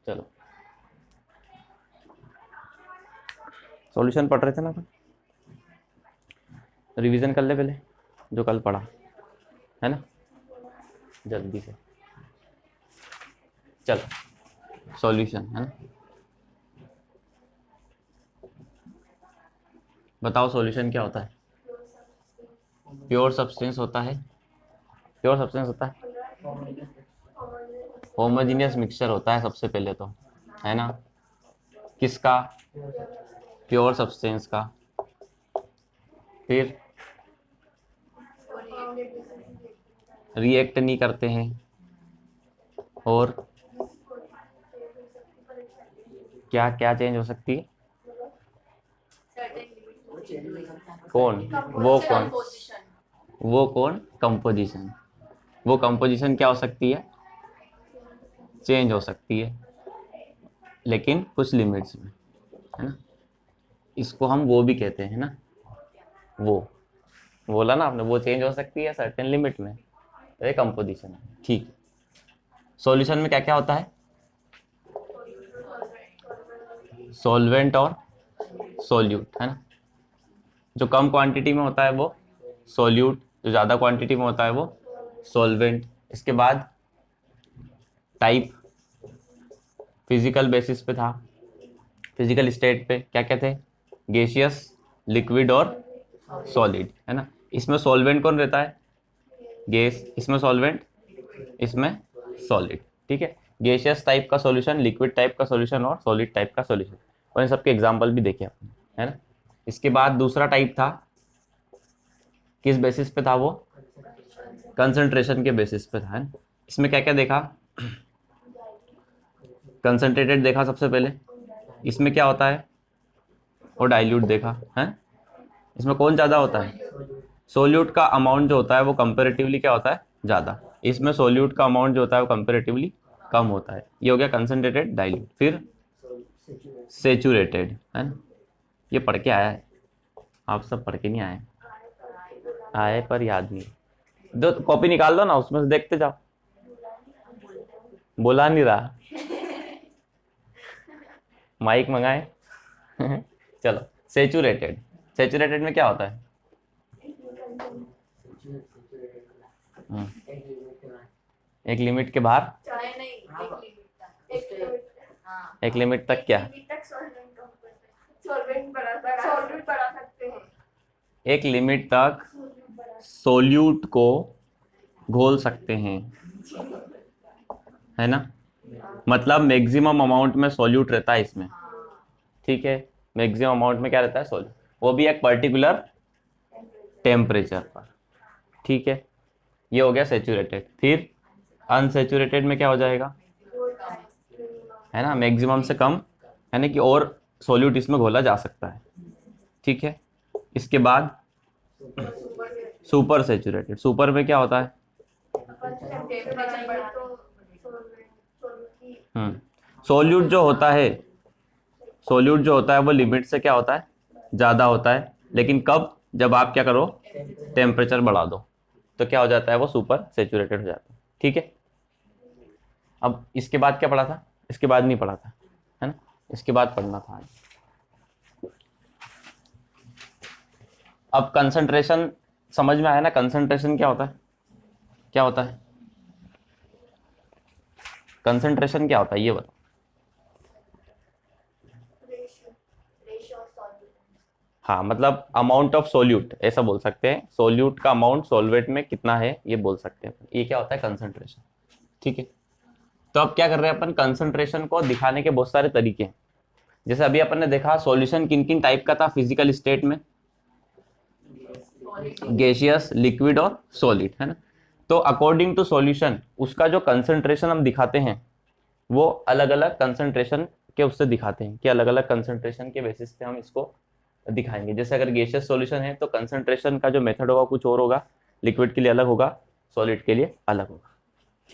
चलो सॉल्यूशन पढ़ रहे थे ना अपन, रिवीजन कर ले पहले जो कल पढ़ा है ना, जल्दी से। चलो सॉल्यूशन है ना, बताओ सॉल्यूशन क्या होता है। प्योर सब्सटेंस होता है, प्योर सब्सटेंस होता है, होमोजेनियस मिक्सचर होता है सबसे पहले तो, है ना। किसका? प्योर सब्सटेंस का। फिर रिएक्ट नहीं करते हैं, और क्या क्या चेंज हो सकती है? कौन? वो कौन? वो कौन? कंपोजिशन। वो कंपोजिशन क्या हो सकती है? चेंज हो सकती है, लेकिन कुछ लिमिट्स में, है ना। इसको हम वो भी कहते हैं ना, वो बोला ना आपने, वो चेंज हो सकती है सर्टेन लिमिट में, ये कंपोजिशन है। ठीक, सॉल्यूशन में क्या क्या होता है? सॉल्वेंट और सोल्यूट, है ना। जो कम क्वांटिटी में होता है वो सोल्यूट, जो ज़्यादा क्वांटिटी में होता है वो सॉल्वेंट। इसके बाद टाइप, फिजिकल बेसिस पे था, फिजिकल स्टेट पे क्या क्या थे? गैसियस, लिक्विड और सॉलिड, है ना। इसमें सॉल्वेंट कौन रहता है? गैस, इसमें सॉल्वेंट, इसमें सॉलिड। ठीक है, गैसियस टाइप का सॉल्यूशन, लिक्विड टाइप का सॉल्यूशन और सॉलिड टाइप का सॉल्यूशन, और इन सबके एग्जांपल भी देखे आपने, है ना। इसके बाद दूसरा टाइप था, किस बेसिस पे था वो? कंसंट्रेशन के बेसिस पे था, है ना। इसमें क्या क्या देखा? कंसंट्रेटेड देखा सबसे पहले, इसमें क्या होता है? और डाइल्यूट देखा है। इसमें कौन ज़्यादा होता है? सोल्यूट का अमाउंट जो होता है वो कंपेरेटिवली क्या होता है? ज़्यादा। इसमें सोल्यूट का अमाउंट जो होता है वो कंपेरेटिवली कम होता है। ये हो गया कंसंट्रेटेड, डाइल्यूट। फिर सेचुरेटेड, है ना। ये पढ़ के आया है, आप सब पढ़ के नहीं आए, आए पर याद नहीं। दो कॉपी निकाल दो ना, उसमें से देखते जाओ। बोला नहीं रहा, माइक मंगाए। चलो सेचुरेटेड, सेचुरेटेड में क्या होता है? एक लिमिट के बाहर, एक लिमिट तक क्या? एक लिमिट तक सोल्यूट को घोल सकते हैं, है ना। मतलब मैक्सिमम अमाउंट में सोल्यूट रहता है इसमें, ठीक है। मैक्सिमम अमाउंट में क्या रहता है? सोल्यूट, वो भी एक पर्टिकुलर टेम्परेचर पर, ठीक है। ये हो गया सेचुरेटेड। फिर अनसेचुरेटेड में क्या हो जाएगा? है ना, मैक्सिमम से कम, यानी कि और सोल्यूट इसमें घोला जा सकता है, ठीक है। इसके बाद सुपर सेचुरेटेड, सुपर में क्या होता है? सोल्यूट जो होता है, सोल्यूट जो होता है वो लिमिट से क्या होता है? ज़्यादा होता है, लेकिन कब? जब आप क्या करो? टेम्परेचर बढ़ा दो, तो क्या हो जाता है? वो सुपर सेचुरेटेड हो जाता है, ठीक है। अब इसके बाद क्या पढ़ा था? इसके बाद नहीं पढ़ा था, है ना, इसके बाद पढ़ना था। अब कंसंट्रेशन समझ में आया ना? कंसंट्रेशन क्या होता है? क्या होता है कंसंट्रेशन? क्या होता है ये बताओ। हाँ, मतलब अमाउंट ऑफ सोल्यूट, ऐसा बोल सकते हैं। सोल्यूट का अमाउंट सॉल्वेंट में कितना है ये बोल सकते हैं, ये क्या होता है? कंसंट्रेशन, ठीक है। तो अब क्या कर रहे हैं अपन? कंसंट्रेशन को दिखाने के बहुत सारे तरीके हैं। जैसे अभी अपन ने देखा सॉल्यूशन किन किन टाइप का था फिजिकल स्टेट में, गैसियस, लिक्विड और सॉलिड, है ना। तो अकॉर्डिंग टू सॉल्यूशन उसका जो कंसंट्रेशन हम दिखाते हैं वो अलग अलग कंसंट्रेशन के उससे दिखाते हैं, कि अलग अलग कंसंट्रेशन के बेसिस पे हम इसको दिखाएंगे। जैसे अगर गैसियस सॉल्यूशन है तो कंसंट्रेशन का जो मेथड होगा कुछ और होगा, लिक्विड के लिए अलग होगा, सॉलिड के लिए अलग होगा,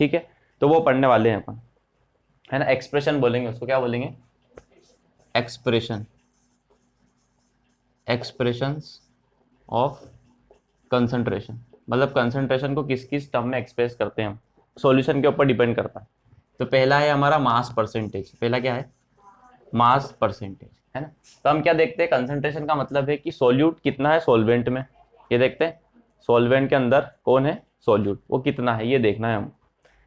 ठीक है। तो वो पढ़ने वाले हैं अपन, है ना। एक्सप्रेशन बोलेंगे उसको, क्या बोलेंगे? एक्सप्रेशन, एक्सप्रेशंस ऑफ कंसंट्रेशन, मतलब कंसंट्रेशन को किस किस टर्म में एक्सप्रेस करते हैं हम, सॉल्यूशन के ऊपर डिपेंड करता है, तो पहला है हमारा मास परसेंटेज, पहला क्या है, मास परसेंटेज, है ना। तो हम क्या देखते हैं, कंसंट्रेशन का मतलब है कि सोल्यूट कितना है सॉल्वेंट में, ये देखते हैं सॉल्वेंट के अंदर कौन है सोल्यूट, वो कितना है ये देखना है हम।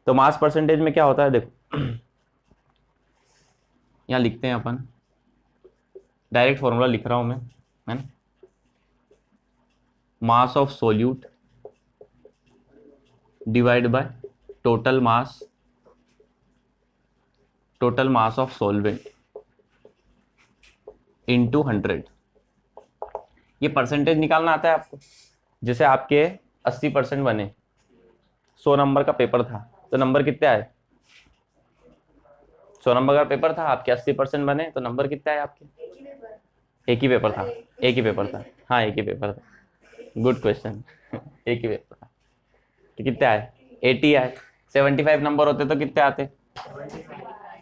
तो मास परसेंटेज में क्या होता है देखो, यहाँ लिखते हैं अपन, डायरेक्ट फॉर्मूला लिख रहा हूं मैं, है ना। Mass of solute divide by total mass, total mass of solvent into 100। ये परसेंटेज निकालना आता है आपको। जैसे आपके 80% बने, 100 नंबर का पेपर था, तो नंबर कितने आए, 100 नंबर का पेपर था, आपके 80% बने तो नंबर कितने आए आपके, एक ही पेपर था, एक ही पेपर था, हाँ एक ही पेपर था, गुड क्वेश्चन एक ही पेपर था, तो कितने आए 80 आए। 75 नंबर होते तो कितने आते।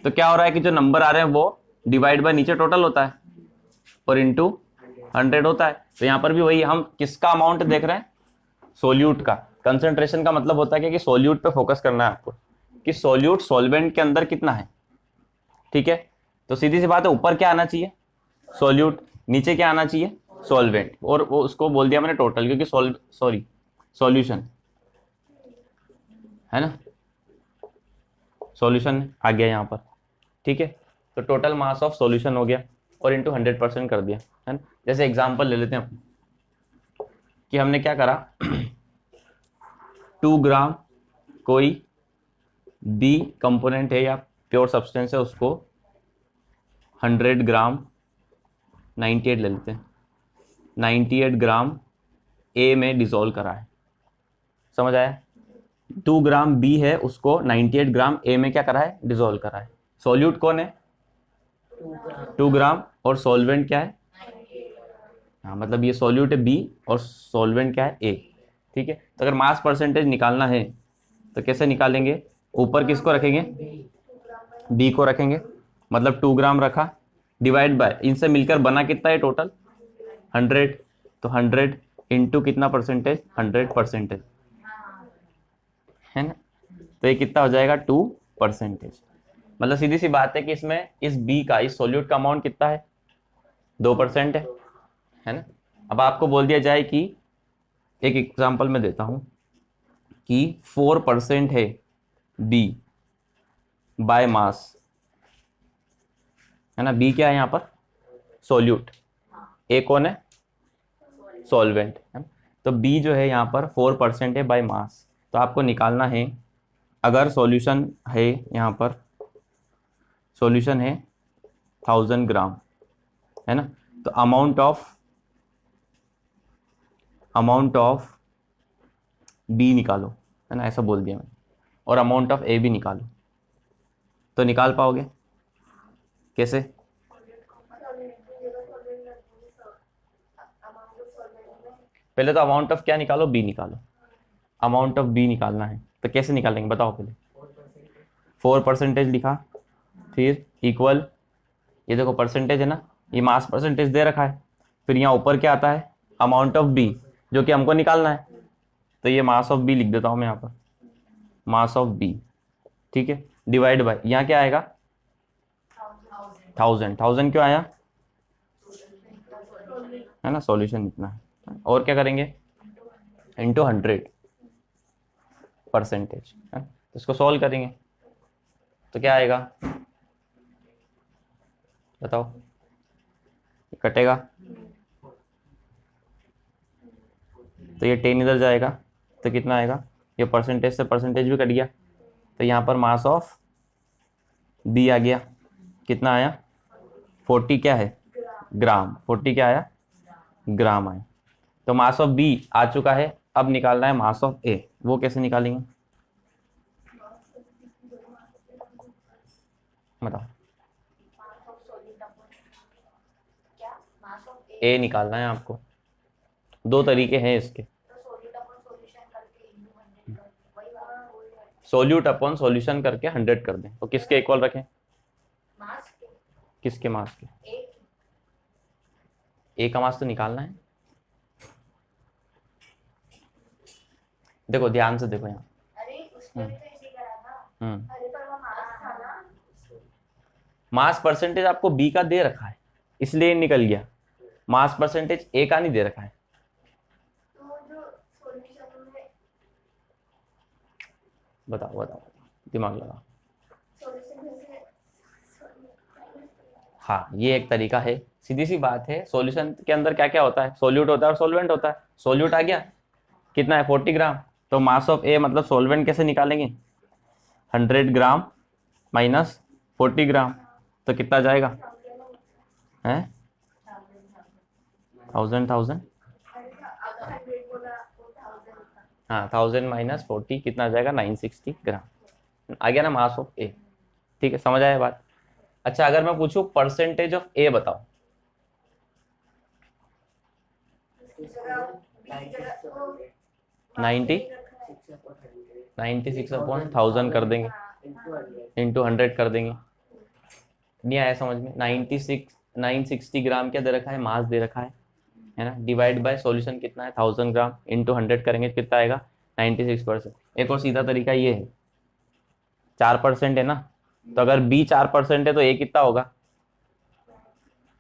तो क्या हो रहा है कि जो नंबर आ रहे हैं वो डिवाइड बाय नीचे टोटल होता है और इंटू 100 होता है। तो यहाँ पर भी वही, हम किसका अमाउंट देख रहे हैं, सोल्यूट का। कंसंट्रेशन का मतलब होता है कि सोल्यूट पे फोकस करना है आपको, कि सोल्यूट सॉल्वेंट के अंदर कितना है, ठीक है। तो सीधी सी बात है, ऊपर क्या आना चाहिए सोल्यूट, नीचे क्या आना चाहिए सॉल्वेंट, और वो उसको बोल दिया मैंने टोटल, क्योंकि सॉल्यूशन है ना, सॉल्यूशन आ गया यहाँ पर, ठीक है। तो टोटल मास ऑफ सॉल्यूशन हो गया और इंटू 100% कर दिया, है ना। जैसे एग्जांपल ले लेते हैं अपन, कि हमने क्या करा 2 ग्राम कोई बी कंपोनेंट है या प्योर सब्सटेंस है, उसको 100 ग्राम 98 ले लेते हैं, 98 ग्राम ए में डिसॉल्व करा है, समझ आया। 2 ग्राम बी है, उसको 98 ग्राम ए में क्या करा है डिसॉल्व करा है। सॉल्यूट कौन है 2 ग्राम और सॉल्वेंट क्या है, हाँ मतलब ये सॉल्यूट है बी और सॉल्वेंट क्या है ए, ठीक है। तो अगर मास परसेंटेज निकालना है तो कैसे निकालेंगे, ऊपर किसको रखेंगे, बी को रखेंगे, मतलब 2 ग्राम रखा, डिवाइड बाय इनसे मिलकर बना कितना है टोटल 100, तो 100 इंटू कितना परसेंटेज 100%, है ना। तो ये कितना हो जाएगा 2%। मतलब सीधी सी बात है कि इसमें इस बी का, इस सोल्यूट का अमाउंट कितना है 2% है ना। अब आपको बोल दिया जाए कि, एक एग्जांपल मैं देता हूं कि 4% है बी बाय मास, है ना। बी क्या है यहाँ पर सोल्यूट, ए कौन है सॉल्वेंट, है ना। तो बी जो है यहाँ पर 4% है बाय मास। तो आपको निकालना है, अगर सॉल्यूशन है यहाँ पर, सॉल्यूशन है 1000 ग्राम, है ना। तो अमाउंट ऑफ बी निकालो, है ना, ऐसा बोल दिया मैंने, और अमाउंट ऑफ ए भी निकालो। तो निकाल पाओगे कैसे, पहले तो अमाउंट ऑफ क्या निकालो बी निकालो, अमाउंट ऑफ बी निकालना है, तो कैसे निकालेंगे बताओ पहले। 4% लिखा, फिर इक्वल, ये देखो परसेंटेज है ना, ये मास परसेंटेज दे रखा है, फिर यहाँ ऊपर क्या आता है अमाउंट ऑफ बी, जो कि हमको निकालना है। तो ये मास ऑफ बी लिख देता हूँ मैं यहाँ पर, मास ऑफ बी, ठीक है, डिवाइड बाय यहाँ क्या आएगा 1000 क्यों आया, है ना, सॉल्यूशन इतना है। और क्या करेंगे इंटू 100%, है तो इसको सॉल्व करेंगे तो क्या आएगा बताओ, कटेगा तो ये 10 इधर जाएगा तो कितना आएगा, ये परसेंटेज से परसेंटेज भी कट गया, तो यहाँ पर मास ऑफ बी आ गया, कितना आया 40 क्या है ग्राम, 40 क्या आया ग्राम आया। तो मास ऑफ बी आ चुका है, अब निकालना है मास ऑफ ए, वो कैसे निकालेंगे बताओ। ए निकालना है आपको, दो तरीके हैं इसके, सोल्यूट अपॉन सॉल्यूशन करके 100 कर दें, तो किसके इक्वल रखें, किसके मास के, ए का मास तो निकालना है। देखो ध्यान से देखो यहाँ, मास परसेंटेज आपको बी का दे रखा है इसलिए निकल गया, मास परसेंटेज ए का नहीं दे रखा है। बताओ बताओ, दिमाग लगाओ। हाँ ये एक तरीका है, सीधी सी बात है। सॉल्यूशन के अंदर क्या क्या होता है, सोल्यूट होता है और सॉल्वेंट होता है। सोल्यूट आ गया, कितना है 40 ग्राम, तो मास ऑफ ए मतलब सॉल्वेंट कैसे निकालेंगे, 100 ग्राम माइनस 40 ग्राम, तो कितना जाएगा है 1000 हाँ 1000 माइनस 40 कितना जाएगा 960 ग्राम, आ गया ना मास ऑफ ए। ठीक है, समझ आया बात। अच्छा अगर मैं पूछूं परसेंटेज ऑफ ए बताओ, 96 अपॉन 1000 कर देंगे, इंटू 100 कर देंगे। नहीं आया समझ में, 960 ग्राम क्या दे रखा है, मास दे रखा है ना, डिवाइड बाय सॉल्यूशन कितना है 1000 ग्राम, इंटू 100 करेंगे कितना आएगा 96%। एक और सीधा तरीका ये है, 4% है ना, तो अगर बी 4% है तो ए कितना होगा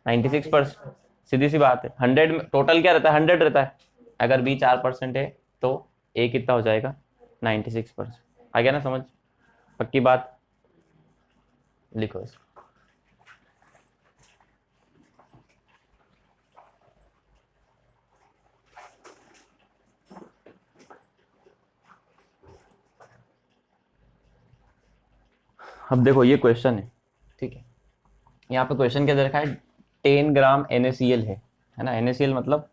96%, सीधी सी बात है। 100 में टोटल क्या रहता है 100 रहता है, अगर बी 4% है तो ए कितना हो जाएगा 96%। आ गया ना समझ, पक्की बात, लिखो इसको। अब देखो ये क्वेश्चन है, ठीक है, यहाँ पे क्वेश्चन क्या दे रखा है, 10 ग्राम NaCl है ना, NaCl मतलब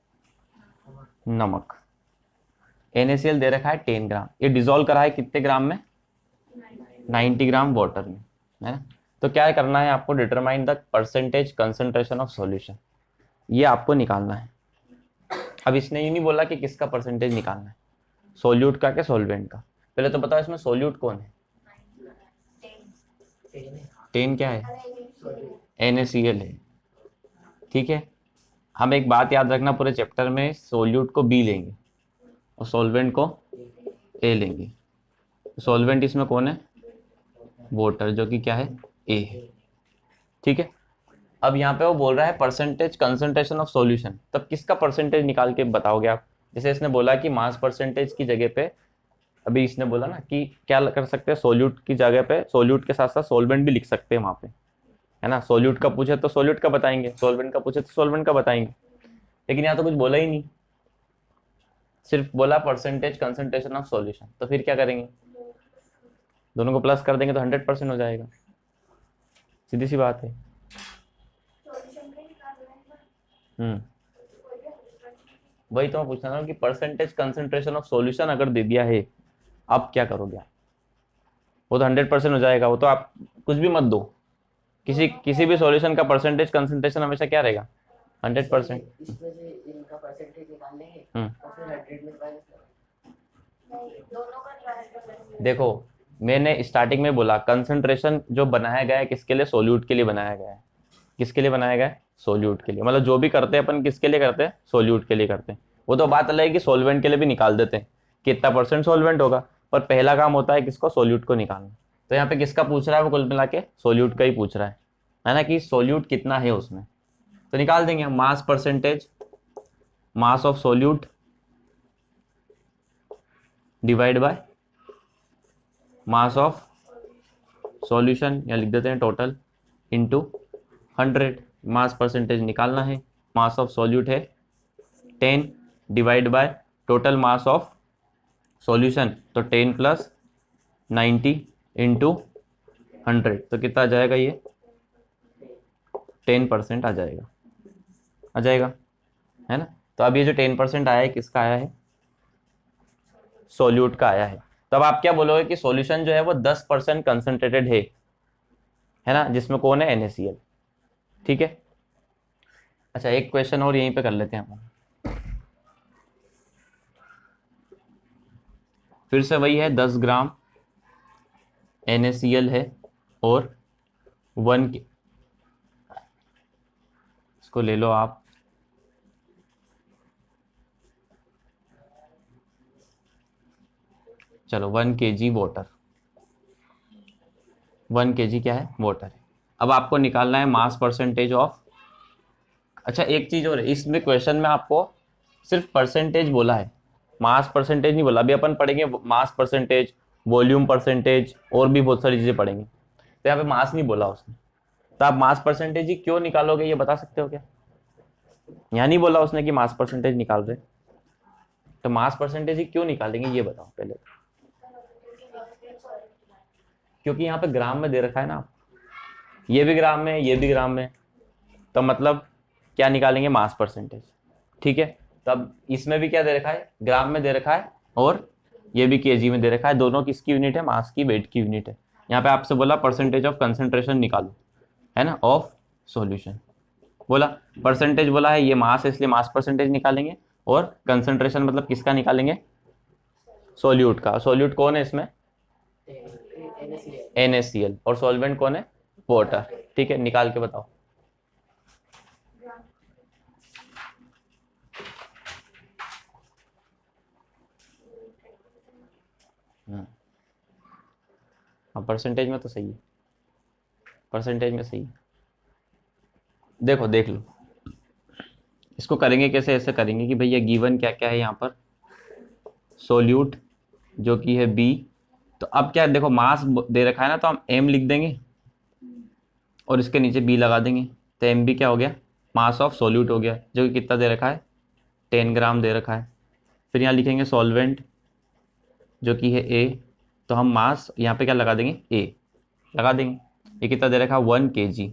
नमक, NaCl दे रखा है 10 ग्राम, ये डिजोल्व करा है कितने ग्राम में 90 ग्राम वाटर में, है ना। तो क्या करना है आपको, determine the percentage concentration of solution, ये आपको निकालना है। अब इसने ये नहीं बोला कि किसका परसेंटेज निकालना है, सोल्यूट का क्या सॉल्वेंट का, पहले तो बताओ इसमें सोल्यूट कौन है, 10 क्या है NaCl है, ठीक है। हम एक बात याद रखना, पूरे चैप्टर में सोल्यूट को बी लेंगे और सॉल्वेंट को ए लेंगे। सॉल्वेंट इसमें कौन है, वाटर, जो कि क्या है ए है, ठीक है। अब यहाँ पे वो बोल रहा है परसेंटेज कंसंट्रेशन ऑफ सॉल्यूशन, तब किसका परसेंटेज निकाल के बताओगे आप। जैसे इसने बोला कि मास परसेंटेज की जगह पे, अभी इसने बोला ना कि क्या कर सकते हैं, सोल्यूट की जगह पे सोल्यूट के साथ साथ सॉल्वेंट भी लिख सकते हैं वहां पे, है ना। सोल्यूट का पूछे तो सोल्यूट का बताएंगे, सॉल्वेंट का पूछे तो सॉल्वेंट का बताएंगे, लेकिन यहाँ तो कुछ बोला ही नहीं, सिर्फ बोला परसेंटेज कंसंट्रेशन ऑफ सॉल्यूशन, तो फिर क्या करेंगे, दोनों को प्लस कर देंगे तो 100% हो जाएगा, सीधी सी बात है। वही तो मैं पूछ रहा हूँ कि परसेंटेज कंसंट्रेशन ऑफ सॉल्यूशन अगर दे दिया है, अब क्या करोगे आप, वो तो 100% हो जाएगा, वो तो आप कुछ भी मत दो, किसी भी सॉल्यूशन का परसेंटेज कंसंट्रेशन हमेशा क्या रहेगा 100%। देखो मैंने स्टार्टिंग में बोला कंसंट्रेशन जो बनाया गया है किसके लिए, सोल्यूट के लिए बनाया गया है, किसके लिए बनाया गया है, सोल्यूट के लिए, मतलब जो भी करते हैं अपन किसके लिए करते हैं, सोल्यूट के लिए करते हैं। वो तो बात अलग है कि सोल्वेंट के लिए भी निकाल देते हैं कितना परसेंट सोल्वेंट होगा, पर पहला काम होता है किसको, सोल्यूट को निकालना। तो यहाँ पे किसका पूछ रहा है वो, कुल मिला के सोल्यूट का ही पूछ रहा है ना, कि सोल्यूट कितना है उसमें, तो निकाल देंगे हम mass percentage, mass of solute divide by mass of solution, या लिख देते हैं टोटल, इनटू 100, मास परसेंटेज निकालना है, मास ऑफ सॉल्यूट है 10 divide by total mass of solution, तो 10 प्लस 90 इंटू 100, तो कितना आ जाएगा ये 10% आ जाएगा, आ जाएगा, है ना। तो अब ये जो 10% आया है किसका आया है, सोल्यूट का आया है। तो अब आप क्या बोलोगे कि सॉल्यूशन जो है वो 10% कंसंट्रेटेड है ना, जिसमें कौन है NaCl, ठीक है। अच्छा एक क्वेश्चन और यहीं पे कर लेते हैं हम, फिर से वही है, 10 ग्राम NaCl है और 1 इसको ले लो आप, चलो 1 kg वाटर, 1 kg क्या है वाटर है। अब आपको निकालना है मास परसेंटेज ऑफ। अच्छा एक चीज और है, इसमें क्वेश्चन में आपको सिर्फ परसेंटेज बोला है, मास परसेंटेज नहीं बोला। अभी अपन पढ़ेंगे मास परसेंटेज, वॉल्यूम परसेंटेज और भी बहुत सारी चीजें पढ़ेंगे, तो यहाँ पे मास नहीं बोला उसने। तो आप मास परसेंटेज ही क्यों निकालोगे ये बता सकते हो क्या? यहाँ नहीं बोला उसने कि मास परसेंटेज निकाल रहे, तो मास परसेंटेज ही क्यों निकालेंगे ये बताओ पहले। क्योंकि यहाँ पे ग्राम में दे रखा है ना, ये भी ग्राम में ये भी ग्राम में, तो मतलब क्या निकालेंगे? Mass percentage. ठीक है, तब इसमें भी क्या दे रखा है? ग्राम में दे रखा है, और ये भी केजी में दे रखा है। दोनों किसकी यूनिट है? मास की, वेट की यूनिट है। यहाँ पे आपसे बोला परसेंटेज ऑफ कंसंट्रेशन निकालो, है ना, ऑफ सॉल्यूशन बोला। परसेंटेज बोला है, ये मास है इसलिए मास परसेंटेज निकालेंगे, और कंसंट्रेशन मतलब किसका निकालेंगे? सोल्यूट का। सोल्यूट कौन है इसमें? NaCl। और सॉल्वेंट कौन है? वाटर। ठीक है, निकाल के बताओ। हाँ परसेंटेज में तो सही है, परसेंटेज में सही है। देखो देख लो, इसको करेंगे कैसे? ऐसे करेंगे कि भैया गिवन क्या क्या है यहाँ पर, सोल्यूट जो कि है B। तो अब क्या देखो, मास दे रखा है ना, तो हम M लिख देंगे और इसके नीचे B लगा देंगे, तो MB क्या हो गया? मास ऑफ सोल्यूट हो गया, जो कि कितना दे रखा है? 10 ग्राम दे रखा है। फिर यहाँ लिखेंगे सॉल्वेंट जो कि है A, तो हम मास यहाँ पे क्या लगा देंगे? A लगा देंगे। ये कितना दे रखा है? 1 kg।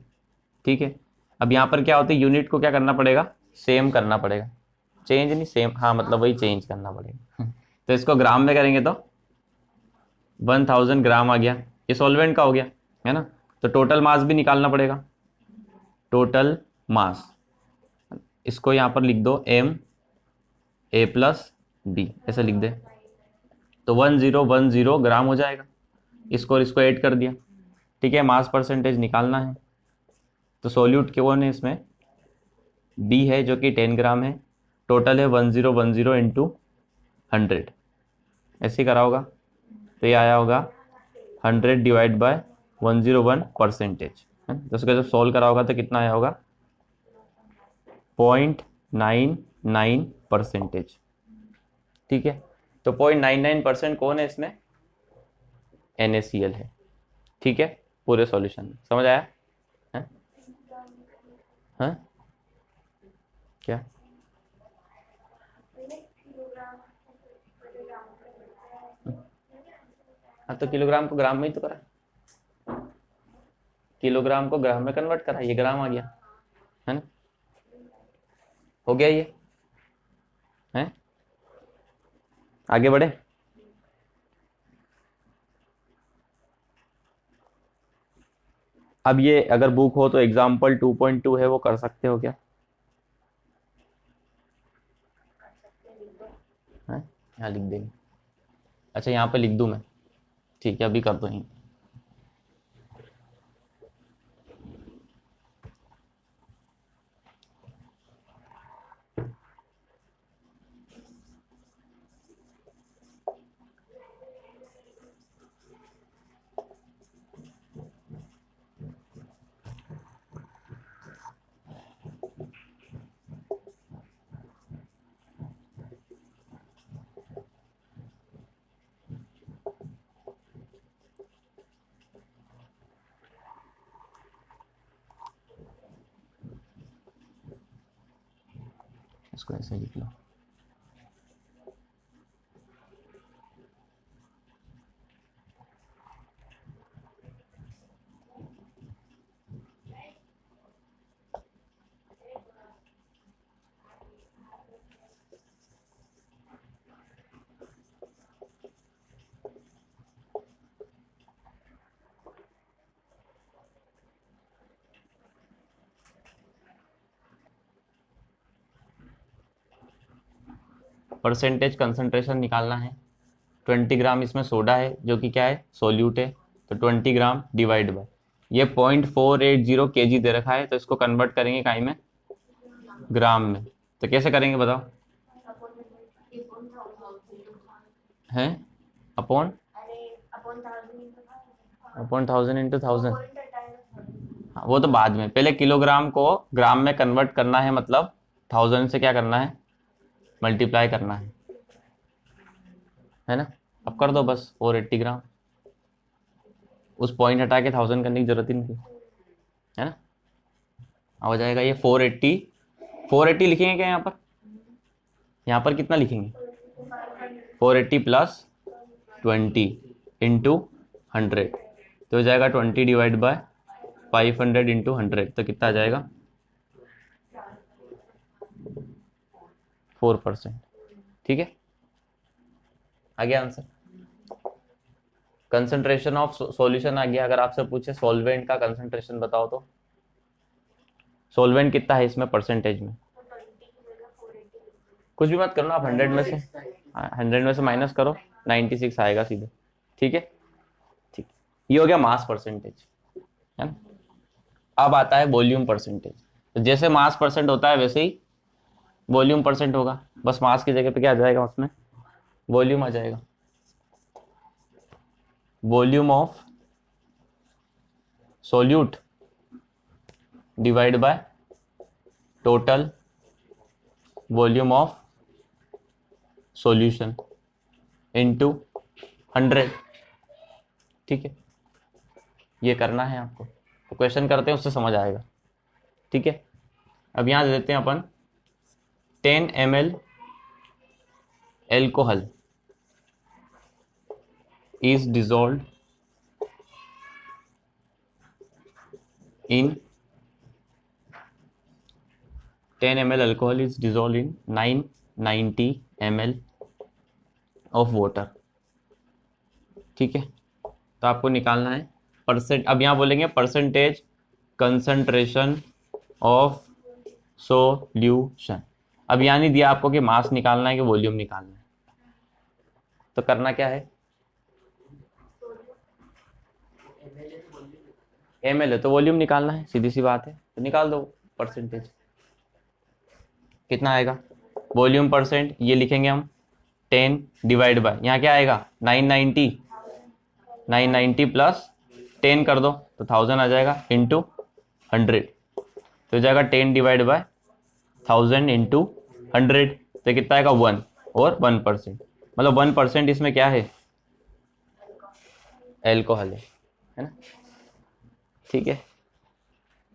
ठीक है, अब यहाँ पर क्या होता है? यूनिट को क्या करना पड़ेगा? सेम करना पड़ेगा, चेंज नहीं, सेम। हाँ मतलब वही चेंज करना पड़ेगा। तो इसको ग्राम में करेंगे तो 1000 ग्राम आ गया, ये सॉल्वेंट का हो गया, है ना। तो टोटल मास भी निकालना पड़ेगा, टोटल मास। इसको यहाँ पर लिख दो Ma+B, ऐसे लिख दे, तो 1010 ग्राम हो जाएगा। इसको और इसको ऐड कर दिया। ठीक है, मास परसेंटेज निकालना है, तो सोल्यूट कौन है इसमें? B है जो कि 10 ग्राम है। टोटल है 1010 इंटू 100, ऐसे ही करा होगा, तो ये आया होगा 100 डिवाइड बाय 101 परसेंटेज। तो उसका जब सॉल्व करा होगा तो कितना आया होगा? 0.99 परसेंटेज। ठीक है, तो 0.99% कौन है इसमें? NaCl है। ठीक है, पूरे सॉल्यूशन में समझ आया है? हाँ क्या? हाँ तो किलोग्राम को ग्राम में ही तो करा, किलोग्राम को ग्राम में कन्वर्ट करा, ये ग्राम आ गया, है ना। हो गया ये, है। आगे बढ़े। अब ये अगर बुक हो तो एग्जाम्पल 2.2 है, वो कर सकते हो क्या? है, यहाँ लिख देंगे। अच्छा यहाँ पे लिख दूं मैं? ठीक है, अभी कर दो यहीं। इसको ऐसे लिख लो। परसेंटेज कंसंट्रेशन निकालना है। 20 ग्राम इसमें सोडा है जो कि क्या है? सोल्यूट है। तो 20 ग्राम डिवाइड बाय ये 0.480 kg दे रखा है, तो इसको कन्वर्ट करेंगे काई में? ग्राम में। तो कैसे करेंगे बताओ? हैं अपॉन? Upon 1000 into 1000। हाँ, वो तो बाद में, पहले किलोग्राम को ग्राम में कन्वर्ट करना है, मतलब 1000 से क्या करना है, मल्टीप्लाई करना है ना। अब कर दो बस 480 ग्राम, उस पॉइंट हटा के 1000 करने की जरूरत ही नहीं थी, है ना। अब हो जाएगा ये 480, 480 लिखेंगे क्या यहाँ पर, यहाँ पर कितना लिखेंगे, 480 प्लस 20 इंटू 100, तो हो जाएगा 20 डिवाइड बाय 500 इंटू 100, तो कितना आ जाएगा 4%। ठीक है, आ गया आंसर। कंसंट्रेशन ऑफ सॉल्यूशन आ गया। अगर आपसे पूछे सॉल्वेंट का कंसंट्रेशन बताओ, तो सॉल्वेंट कितना है इसमें परसेंटेज में, कुछ भी मत करना आप, 100 में से, 100 में से माइनस करो, 96 आएगा सीधे। ठीक है, ठीक, ये हो गया मास परसेंटेज, है ना। अब आता है वॉल्यूम परसेंटेज। तो जैसे मास परसेंट होता है वैसे ही वॉल्यूम परसेंट होगा, बस मास की जगह पे क्या आ जाएगा, उसमें वॉल्यूम आ जाएगा। Volume of solute divide by total volume of solution into 100। ठीक है, ये करना है आपको, तो क्वेश्चन करते हैं उससे समझ आएगा। ठीक है, अब यहां दे देते हैं अपन 10 ml alcohol is dissolved in 10 ml alcohol is dissolved in 990 ml of water। ठीक है, तो आपको निकालना है परसेंट। अब यहाँ बोलेंगे परसेंटेज कंसंट्रेशन ऑफ सॉल्यूशन। अब यहाँ नहीं दिया आपको कि मास निकालना है कि वॉल्यूम निकालना है, तो करना क्या है, ml है तो वॉल्यूम निकालना है, सीधी सी बात है, तो निकाल दो परसेंटेज। कितना आएगा वॉल्यूम परसेंट, ये लिखेंगे हम 10 डिवाइड बाय, यहाँ क्या आएगा 990, 990 प्लस 10 कर दो तो 1000 आ जाएगा, इंटू 100, तो हो जाएगा 10 डिवाइड बाय 1000 इंटू 100, तो कितना आएगा 1 और 1%, मतलब 1% इसमें क्या है, एल्कोहल है ना। ठीक है,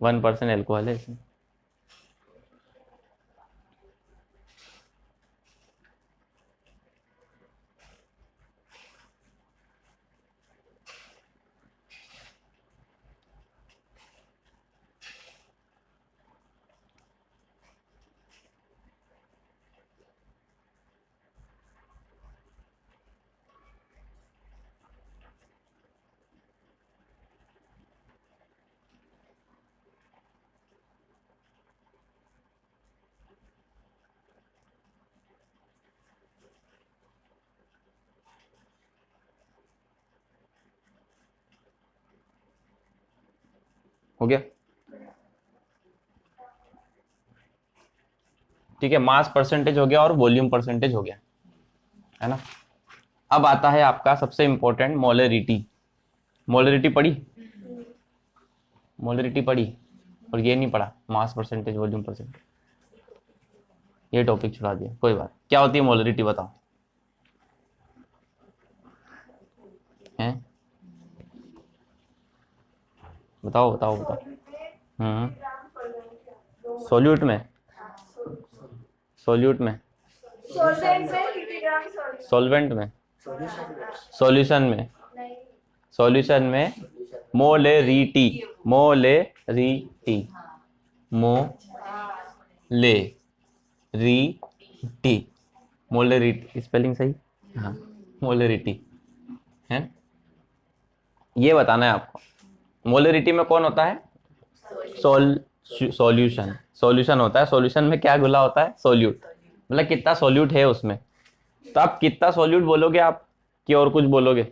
1% एल्कोहल है इसमें। हो गया, ठीक है, मास परसेंटेज हो गया और वॉल्यूम परसेंटेज हो गया, है ना। अब आता है आपका सबसे इंपॉर्टेंट मोलरिटी। मोलरिटी पढ़ी, मोलरिटी पढ़ी, और ये नहीं पढ़ा, मास परसेंटेज वॉल्यूम परसेंटेज, ये टॉपिक छुड़ा दिया, कोई बात। क्या होती है मोलरिटी बताओ, हैं बताओ बताओ बताओ। सोल्यूट में, सोल्यूट में, सॉल्वेंट में, सॉल्यूशन में, सॉल्यूशन में मोलेरिटी, मोलेरिटी, मोलेरिटी, मोलेरिटी स्पेलिंग सही, हाँ मोलेरिटी है। ये बताना है आपको, मोलेरिटी में कौन होता है, सॉल्यूशन, सॉल्यूशन होता है, सॉल्यूशन में क्या घुला होता है, सोल्यूट, मतलब कितना सोल्यूट है उसमें। तो आप कितना सोल्यूट बोलोगे आप, कि और कुछ बोलोगे,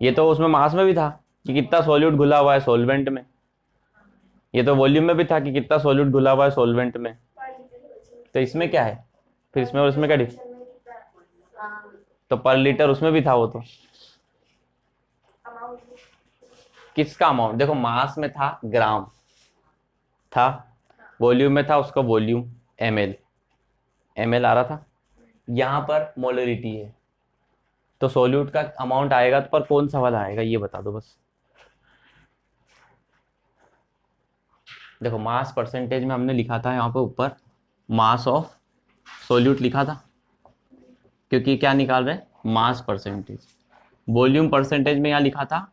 ये तो उसमें मास में भी था कि कितना सोल्यूट घुला हुआ है सॉल्वेंट में, ये तो वॉल्यूम में भी था कि कितना सोल्यूट घुला हुआ है सॉल्वेंट में, तो इसमें क्या है फिर, इसमें और इसमें क्या डिफरेंस, तो पर लीटर उसमें भी था वो तो, किसका अमाउंट, देखो मास में था ग्राम था, वॉल्यूम में था उसका वॉल्यूम एमएल, एमएल आ रहा था, यहां पर मोलरिटी है, तो सोल्यूट का अमाउंट आएगा तो पर कौन सा वाला आएगा ये बता दो बस। देखो मास परसेंटेज में हमने लिखा था यहाँ पे ऊपर मास ऑफ सोल्यूट लिखा था, क्योंकि क्या निकाल रहे हैं मास परसेंटेज। वॉल्यूम परसेंटेज में यहाँ लिखा था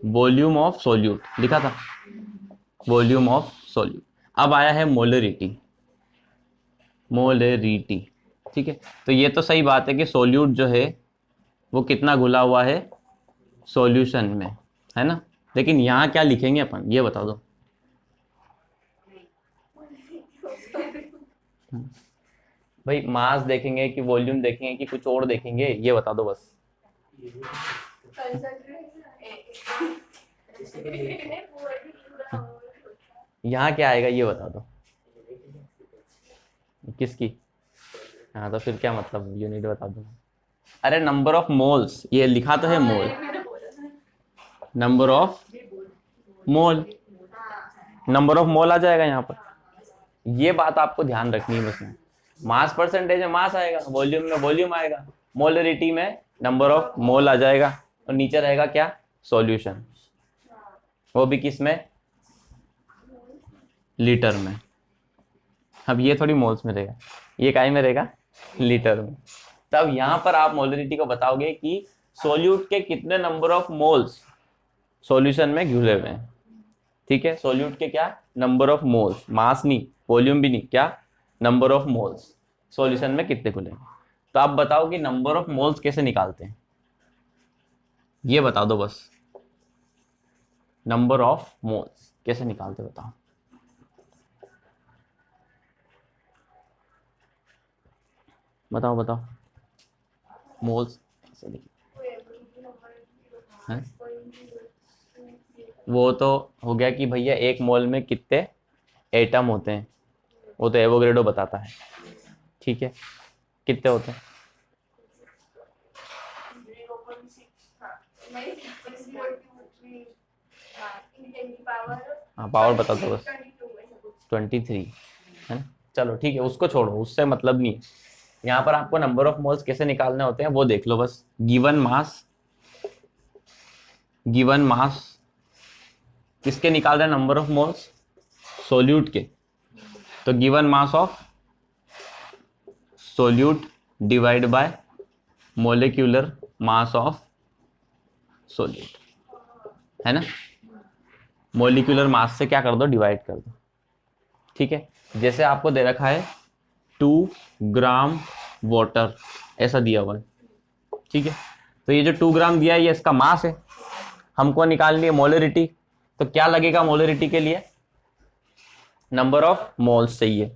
वॉल्यूम ऑफ सोल्यूट लिखा था, वॉल्यूम ऑफ सोल्यूट। अब आया है मोलरिटी, मोलरिटी, ठीक है। तो ये तो सही बात है कि सोल्यूट जो है वो कितना घुला हुआ है सॉल्यूशन में, है ना, लेकिन यहाँ क्या लिखेंगे अपन ये बता दो। भाई मास देखेंगे कि वॉल्यूम देखेंगे कि कुछ और देखेंगे ये बता दो बस। यहाँ क्या आएगा ये बता दो, किसकी, हाँ तो फिर क्या मतलब यूनिट बता दो। अरे नंबर ऑफ मोल्स, ये लिखा तो है mole, number of mole, number of mole आ जाएगा यहाँ पर। ये बात आपको ध्यान रखनी है बस में, मास परसेंटेज में मास आएगा, वॉल्यूम में वॉल्यूम आएगा, मोलरिटी में नंबर ऑफ मोल आ जाएगा, और नीचे रहेगा क्या सॉल्यूशन, वो भी किस में लीटर में। अब ये थोड़ी मोल्स में रहेगा, ये काई में रहेगा लीटर में। तब यहां पर आप मोलरिटी को बताओगे कि सोल्यूट के कितने नंबर ऑफ मोल्स सॉल्यूशन में घुले हुए हैं, ठीक है, सोल्यूट के क्या नंबर ऑफ मोल्स, मास नहीं वॉल्यूम भी नहीं, क्या नंबर ऑफ मोल्स सॉल्यूशन में कितने घुले हैं। तो आप बताओ कि नंबर ऑफ मोल्स कैसे निकालते हैं ये बता दो बस, नंबर ऑफ मोल्स कैसे निकालते बताओ। बताओ बताओ मोल्स ऐसे लिखिए, वो तो हो गया कि भैया एक मोल में कितने एटम होते हैं, वो तो एवोगैड्रो बताता है, ठीक है, कितने होते हैं, हाँ पावर बता दो बस, 23 है ना। चलो ठीक है उसको छोड़ो, उससे मतलब नहीं है, यहाँ पर आपको नंबर ऑफ मोल्स कैसे निकालने होते हैं वो देख लो बस। गिवन मास, गिवन मास किसके निकाल रहे हैं नंबर ऑफ मोल्स सोल्यूट के, तो given mass of solute divide by molecular mass of solute, है ना, मोलिक्यूलर मास से क्या कर दो डिवाइड कर दो, ठीक है। जैसे आपको दे रखा है 2 ग्राम वाटर ऐसा दिया हुआ है, ठीक है, तो ये जो 2 ग्राम दिया है ये इसका मास है, हमको निकालनी है मोलरिटी, तो क्या लगेगा मोलरिटी के लिए नंबर ऑफ मोल्स चाहिए,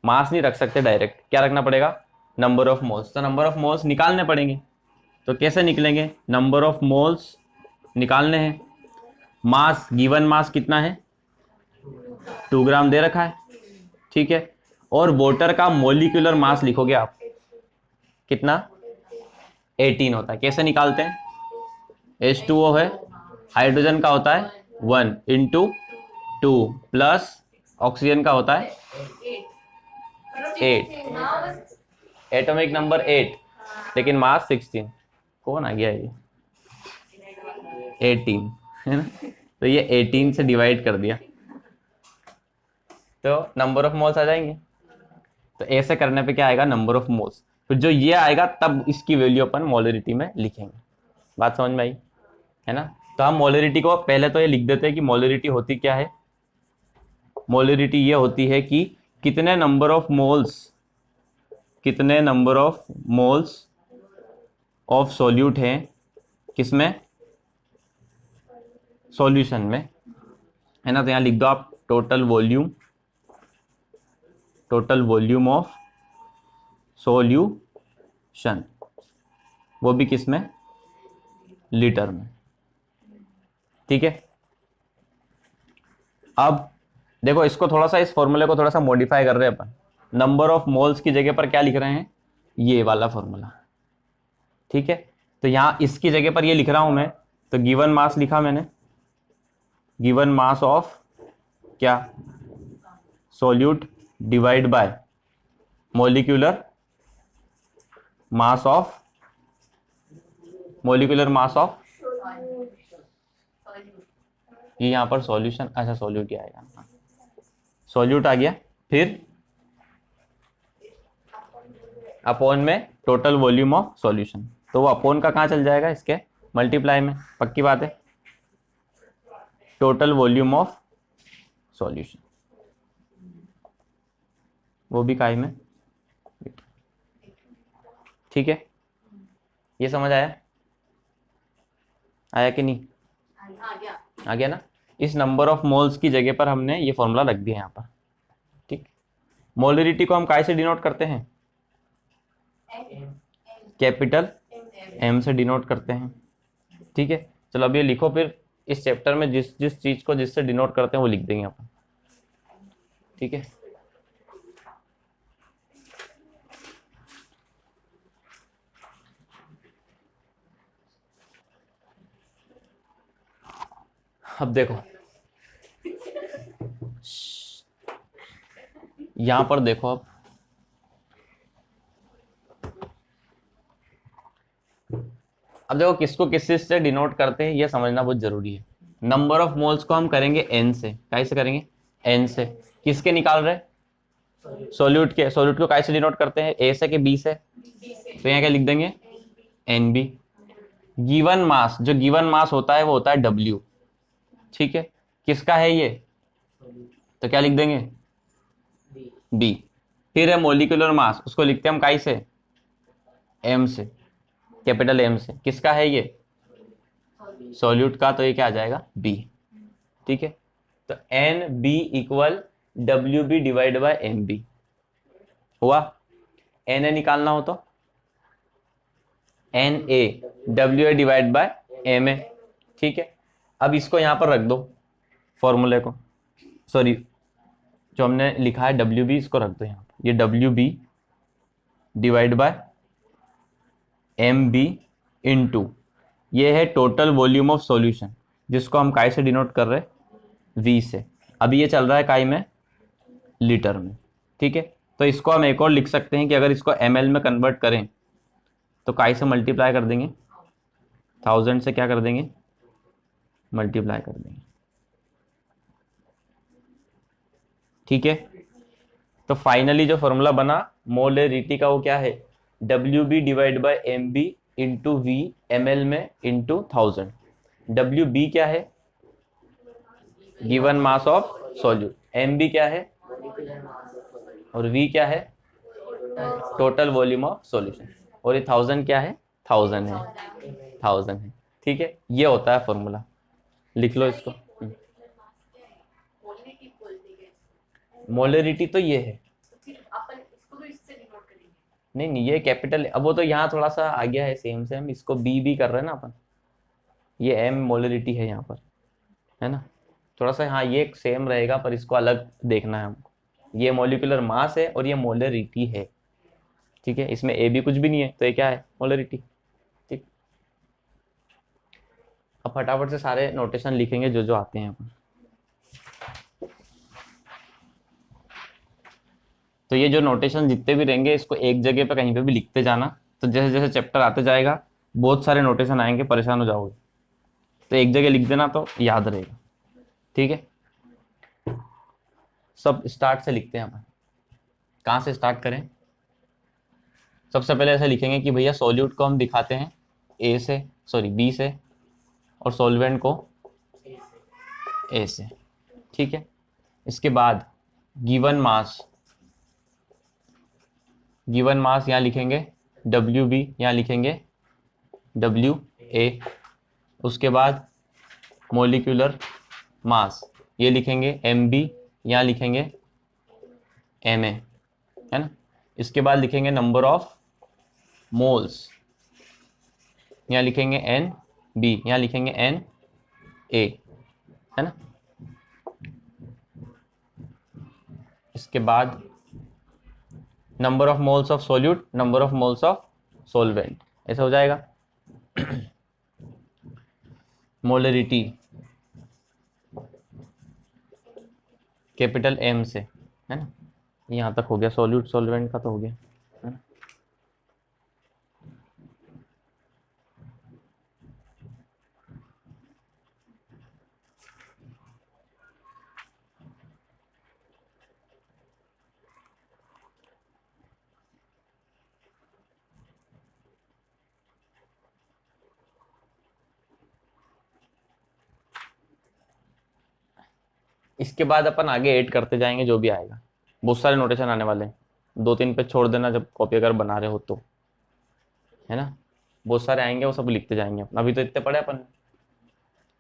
मास नहीं रख सकते डायरेक्ट, क्या रखना पड़ेगा नंबर ऑफ मोल्स, तो नंबर ऑफ मोल्स निकालने पड़ेंगे, तो कैसे निकलेंगे, नंबर ऑफ मोल्स निकालने हैं, मास गिवन मास कितना है 2 ग्राम दे रखा है, ठीक है, और वाटर का मोलिकुलर मास लिखोगे आप कितना 18 होता है, कैसे निकालते हैं, H2O है, हाइड्रोजन का होता है 1 × 2 प्लस ऑक्सीजन का होता है 8, एटॉमिक नंबर 8 लेकिन मास 16, कौन आ गया ये 18 है ना, तो ये 18 से डिवाइड कर दिया तो नंबर ऑफ मोल्स आ जाएंगे, तो ऐसे करने पे क्या आएगा नंबर ऑफ मोल्स, तो जो ये आएगा तब इसकी वैल्यू अपन मोलरिटी में लिखेंगे, बात समझ में आई है ना। तो हम मोलरिटी को पहले तो ये लिख देते हैं कि मोलरिटी होती क्या है, मोलरिटी ये होती है कि कितने नंबर ऑफ मोल्स, कितने number of moles of solute हैं किसमें सॉल्यूशन में, है ना, तो यहाँ लिख दो आप total volume, total volume of solution, वो भी किसमें लीटर में, ठीक है। अब देखो इसको थोड़ा सा, इस फॉर्मूले को थोड़ा सा मॉडिफाई कर रहे हैं अपन, नंबर ऑफ मोल्स की जगह पर क्या लिख रहे हैं ये वाला फॉर्मूला, ठीक है, तो यहाँ इसकी जगह पर ये लिख रहा हूं मैं, तो गिवन मास लिखा मैंने गिवन मास ऑफ क्या, solute divide by molecular mass of, molecular mass of, ये यहाँ पर सॉल्यूशन, अच्छा सॉल्यूट ही आएगा, सॉल्यूट आ गया, फिर अपॉन में टोटल वॉल्यूम ऑफ सॉल्यूशन, तो वो अपॉन का कहाँ चल जाएगा, इसके मल्टीप्लाई में, पक्की बात है, टोटल वॉल्यूम ऑफ सॉल्यूशन, वो भी काय में, ठीक है, ये समझ आया, आया कि नहीं, आ गया ना। इस नंबर ऑफ मोल्स की जगह पर हमने ये फॉर्मूला रख दिया यहाँ पर, ठीक। मोलरिटी को हम काय से डिनोट करते हैं, कैपिटल एम से डिनोट करते हैं, ठीक है। चलो अब ये लिखो, फिर इस चैप्टर में जिस जिस चीज को जिससे डिनोट करते हैं वो लिख देंगे अपन, ठीक है। अब देखो यहां पर देखो, अब देखो किसको किस से डिनोट करते हैं ये समझना बहुत जरूरी है। नंबर ऑफ मोल्स को हम करेंगे एन से, कैसे करेंगे, एन से, किसके निकाल रहे, सोल्यूट के, सोल्यूट को कैसे डिनोट करते हैं, ए से कि बी से, तो यहाँ क्या लिख देंगे, एन बी। गिवन मास, जो गिवन मास होता है वो होता है डब्ल्यू, ठीक है, किसका है ये, तो क्या लिख देंगे, बी। फिर है मोलिकुलर मास, उसको लिखते हैं हम काई से, एम से, कैपिटल एम से, किसका है ये, सॉल्यूट का, तो ये क्या आ जाएगा, बी, ठीक है। तो N B equal W B divide by M B हुआ। एन ए निकालना हो तो N A W A divide by M A, ठीक है। अब इसको यहां पर रख दो फॉर्मूले को, सॉरी जो हमने लिखा है डब्ल्यू बी, इसको रख दो यहाँ पर, ये W B divide by M B into, ये है टोटल वॉल्यूम ऑफ सॉल्यूशन, जिसको हम काय से डिनोट कर रहे हैं, वी से। अभी ये चल रहा है काय में, लीटर में, ठीक है। तो इसको हम एक और लिख सकते हैं कि अगर इसको ml में कन्वर्ट करें तो काय से मल्टीप्लाई कर देंगे, 1000 से क्या कर देंगे, मल्टीप्लाई कर देंगे, ठीक है। तो फाइनली जो फॉर्मूला बना मोलरिटी का वो क्या है, W B divide by M B into V, ml में इंटू 1000। डब्ल्यू बी क्या है, given mass of solute, M B क्या है, और वी क्या है, टोटल वॉल्यूम ऑफ सॉल्यूशन, और ये 1000 क्या है, 1000 है, 1000 है, ठीक है। ये होता है फॉर्मूला, लिख लो इसको। मोलरिटी तो ये है, नहीं नहीं ये कैपिटल, अब वो तो यहाँ थोड़ा सा आ गया है सेम सेम, इसको बी कर रहे हैं ना अपन, ये एम मोलरिटी है यहाँ पर, है ना, थोड़ा सा हाँ ये सेम रहेगा पर इसको अलग देखना है हमको, ये मोलिकुलर मास है और ये मोलरिटी है, ठीक है। इसमें ए भी कुछ भी नहीं है तो ये क्या है, मोलरिटी, ठीक। अब फटाफट से सारे नोटेशन लिखेंगे जो जो आते हैं अपन। तो ये जो नोटेशन जितने भी रहेंगे इसको एक जगह पे कहीं पे भी लिखते जाना, तो जैसे जैसे चैप्टर आते जाएगा बहुत सारे नोटेशन आएंगे, परेशान हो जाओगे, तो एक जगह लिख देना तो याद रहेगा, ठीक है। सब स्टार्ट से लिखते हैं अपन, कहाँ से स्टार्ट करें, सबसे पहले ऐसे लिखेंगे कि भैया सॉल्यूट को हम दिखाते हैं ए से, सॉरी बी से, और सॉल्वेंट को ए से, ठीक है। इसके बाद गिवन मास, गिवन मास यहाँ लिखेंगे डब्ल्यू बी, यहाँ लिखेंगे डब्ल्यू ए। उसके बाद मोलिकुलर मास ये लिखेंगे एम बी, यहाँ लिखेंगे एम ए, है ना। इसके बाद लिखेंगे नंबर ऑफ मोल्स, यहाँ लिखेंगे एन बी, यहाँ लिखेंगे एन ए, है ना। इसके बाद number of moles of solute, number of moles of solvent, ऐसा हो जाएगा। मोलरिटी कैपिटल एम से, है ना। यहाँ तक हो गया, सॉल्यूट सॉल्वेंट का तो हो गया, है ना। इसके बाद अपन आगे ऐड करते जाएंगे जो भी आएगा। बहुत सारे नोटेशन आने वाले हैं, 2-3 पे छोड़ देना जब कॉपी अगर बना रहे हो तो, है ना। बहुत सारे आएंगे, वो सब लिखते जाएंगे अपन, अभी तो इतने पढ़े अपन।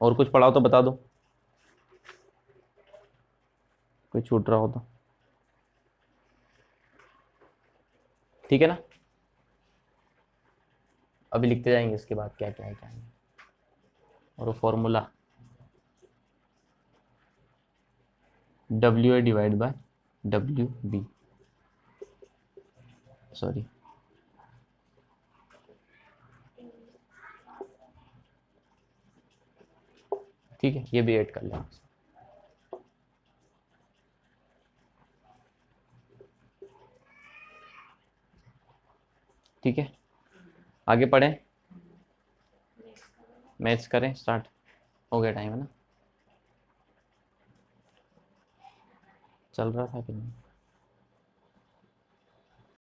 और कुछ पढ़ाओ तो बता दो, कोई छूट रहा हो तो, ठीक है ना। अभी लिखते जाएंगे इसके बाद क्या क्या है क्या नहीं। और वो formula W A divide by W B, sorry, ठीक है, ये भी ऐड कर लेंगे। ठीक है, आगे पढ़ें, मैथ्स करें स्टार्ट, हो गया टाइम, है ना। चल रहा था कि नहीं।